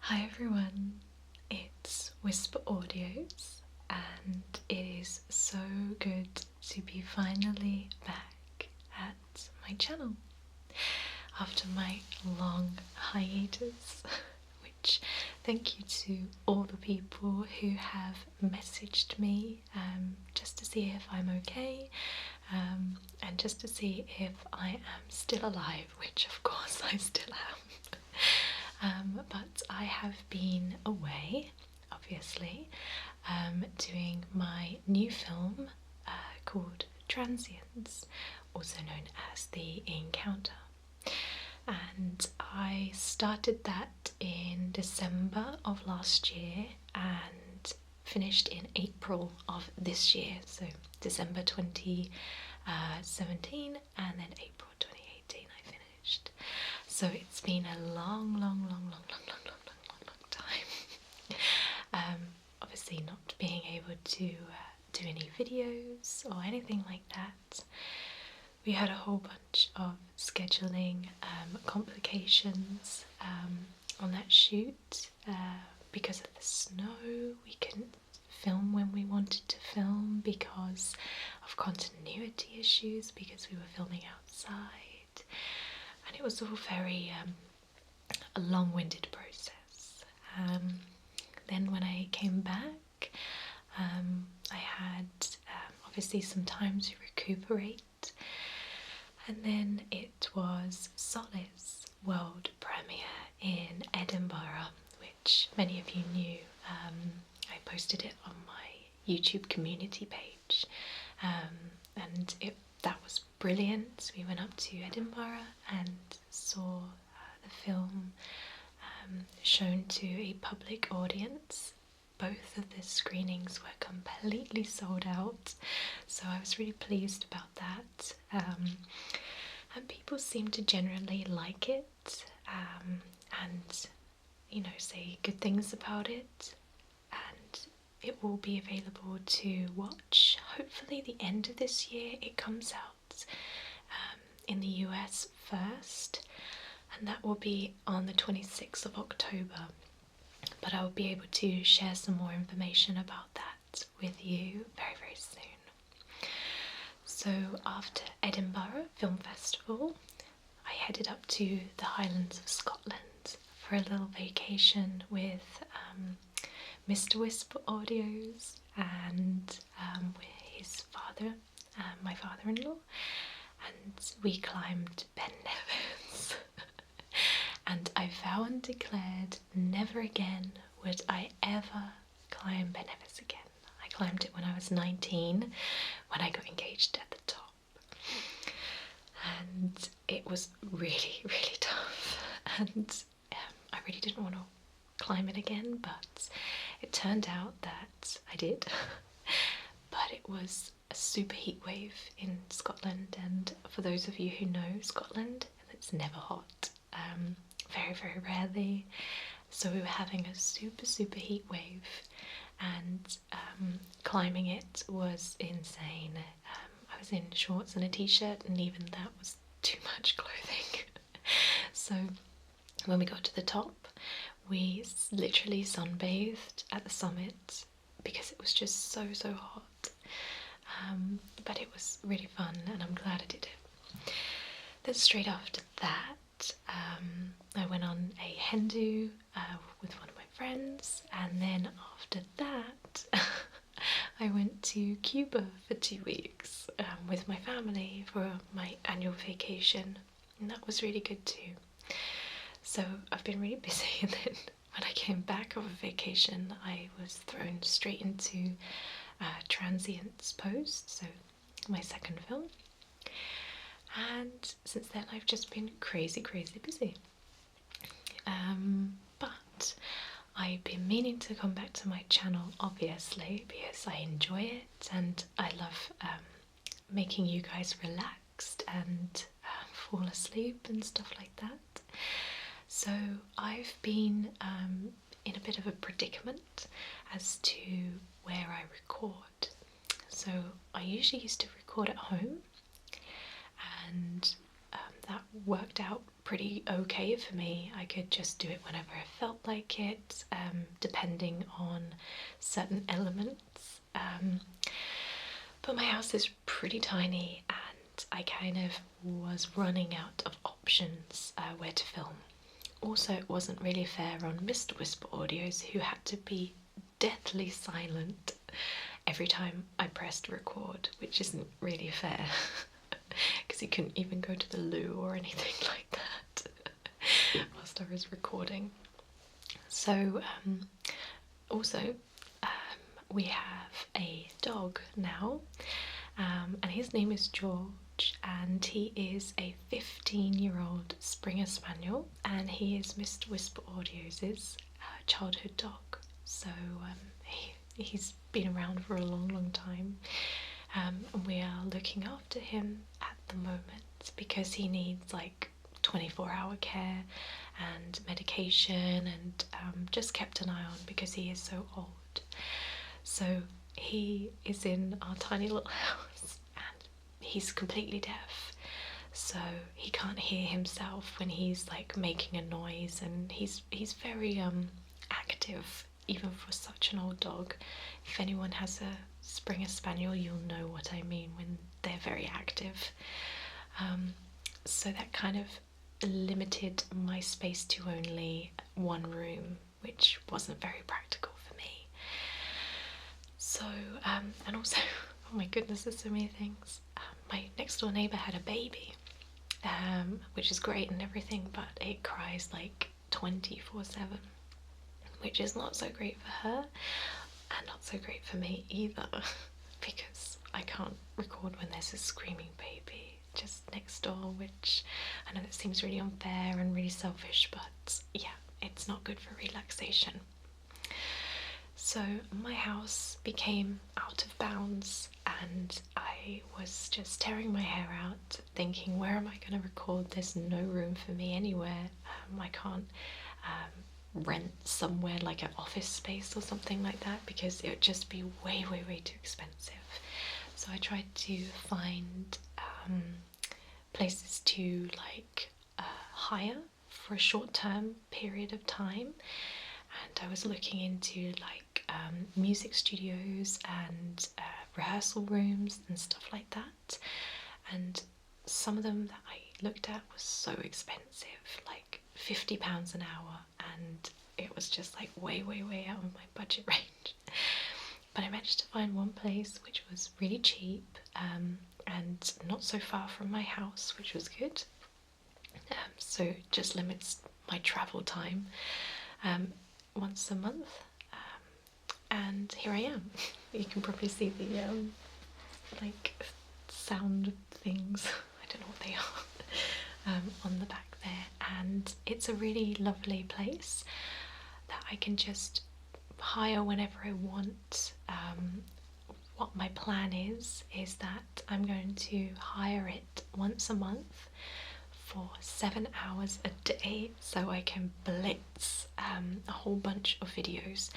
Hi everyone, it's WhisperAudios, and it is so good to be finally back at my channel after my long hiatus, which thank you to all the people who have messaged me just to see if I'm okay and just to see if I am still alive, which of course I still am. But I have been away, obviously, doing my new film called Transients, also known as The Encounter. And I started that in December of last year and finished in April of this year, so December 2017 and then April 2018 I finished. So it's been a long time. Obviously not being able to do any videos or anything like that. We had a whole bunch of scheduling complications on that shoot. Because of the snow, we couldn't film when we wanted to film because of continuity issues, because we were filming outside. And it was all very a long-winded process. Then when I came back, I had obviously some time to recuperate, and then it was Solace world premiere in Edinburgh, which many of you knew. I posted it on my YouTube community page, and that was brilliant. We went up to Edinburgh and saw the film shown to a public audience. Both of the screenings were completely sold out, so I was really pleased about that. And people seem to generally like it, and say good things about it. And it will be available to watch hopefully the end of this year. It comes out in the US first, and that will be on the 26th of October. But I will be able to share some more information about that with you very soon. So after Edinburgh Film Festival, I headed up to the Highlands of Scotland for a little vacation with Mr. WhisperAudios and his father, my father-in-law, and we climbed Ben Nevis. And I vowed and declared never again would I ever climb Ben Nevis again. I climbed it when I was 19, when I got engaged at the top. And it was really tough. And I really didn't want to climb it again, but it turned out that I did. But it was a super heat wave in Scotland, and for those of you who know Scotland, it's never hot. Very rarely. So we were having a super heat wave, and climbing it was insane. I was in shorts and a t-shirt, and even that was too much clothing. So when we got to the top, we literally sunbathed at the summit because it was just so hot. But it was really fun, and I'm glad I did it. Then straight after that, I went on a hen do with one of my friends, and then after that I went to Cuba for 2 weeks with my family for my annual vacation, and that was really good too. So I've been really busy, and then when I came back off a vacation I was thrown straight into Transients post, so my second film. And since then I've just been crazy busy. But I've been meaning to come back to my channel, obviously, because I enjoy it and I love making you guys relaxed and fall asleep and stuff like that. So I've been in a bit of a predicament as to where I record. So I usually used to record at home, and that worked out pretty okay for me. I could just do it whenever I felt like it, depending on certain elements. But my house is pretty tiny, and I kind of was running out of options where to film. Also, it wasn't really fair on Mr. WhisperAudios, who had to be deathly silent every time I pressed record, which isn't really fair because he couldn't even go to the loo or anything like that whilst I was recording. So, also, we have a dog now, and his name is George, and he is a 15-year-old Springer Spaniel, and he is Mr. WhisperAudios' childhood dog. So he's been around for a long, long time, and we are looking after him at the moment because he needs like 24-hour care and medication, and just kept an eye on because he is so old. So he is in our tiny little house, and he's completely deaf, so he can't hear himself when he's like making a noise, and he's very active even for such an old dog. If anyone has a Springer Spaniel, you'll know what I mean when they're very active. So that kind of limited my space to only one room, which wasn't very practical for me. So, and also, oh my goodness, there's so many things. My next door neighbour had a baby, which is great and everything, but it cries like 24/7, which is not so great for her and not so great for me either, because I can't record when there's a screaming baby just next door, which I know that seems really unfair and really selfish, but yeah, it's not good for relaxation. So my house became out of bounds, and I was just tearing my hair out thinking, where am I going to record? There's no room for me anywhere. I can't rent somewhere like an office space or something like that, because it would just be way, way, way too expensive. So I tried to find places to like hire for a short-term period of time, and I was looking into like music studios and rehearsal rooms and stuff like that, and some of them that I looked at was so expensive, like £50 an hour, and it was just like way, way, way out of my budget range. But I managed to find one place which was really cheap, and not so far from my house, which was good. So it just limits my travel time once a month. And here I am. You can probably see the like sound things, I don't know what they are, on the back there. And it's a really lovely place that I can just hire whenever I want. What my plan is that I'm going to hire it once a month for 7 hours a day, so I can blitz a whole bunch of videos.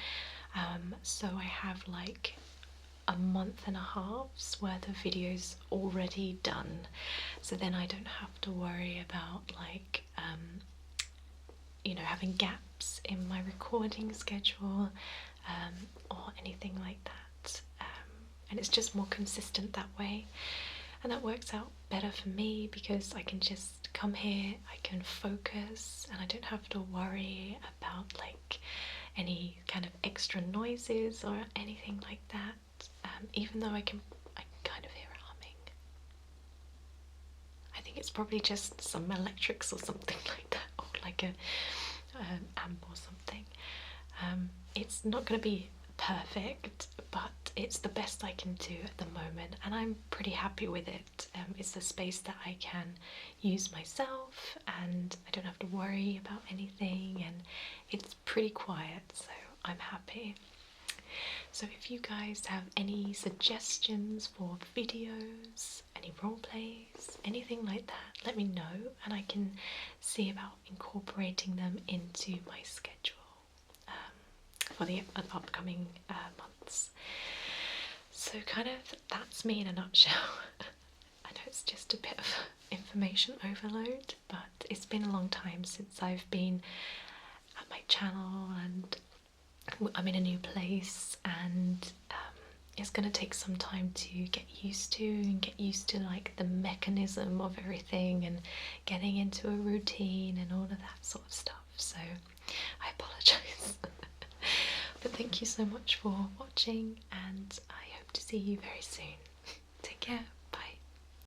So I have like a month and a half's worth of videos already done, so then I don't have to worry about like having gaps in my recording schedule or anything like that, and it's just more consistent that way, and that works out better for me because I can just come here, I can focus, and I don't have to worry about like any kind of extra noises or anything like that. Even though I can kind of hear it humming. I think it's probably just some electrics or something like that, or like a amp or something. It's not going to be perfect, but it's the best I can do at the moment, and I'm pretty happy with it. It's a space that I can use myself, and I don't have to worry about anything, and it's pretty quiet, so I'm happy. So if you guys have any suggestions for videos, any role plays, anything like that, let me know, and I can see about incorporating them into my schedule for the upcoming months. So kind of that's me in a nutshell. I know it's just a bit of information overload, but it's been a long time since I've been at my channel, and I'm in a new place, and it's going to take some time to get used to, and get used to like the mechanism of everything and getting into a routine and all of that sort of stuff. So I apologise. But thank you so much for watching, and I hope to see you very soon. Take care.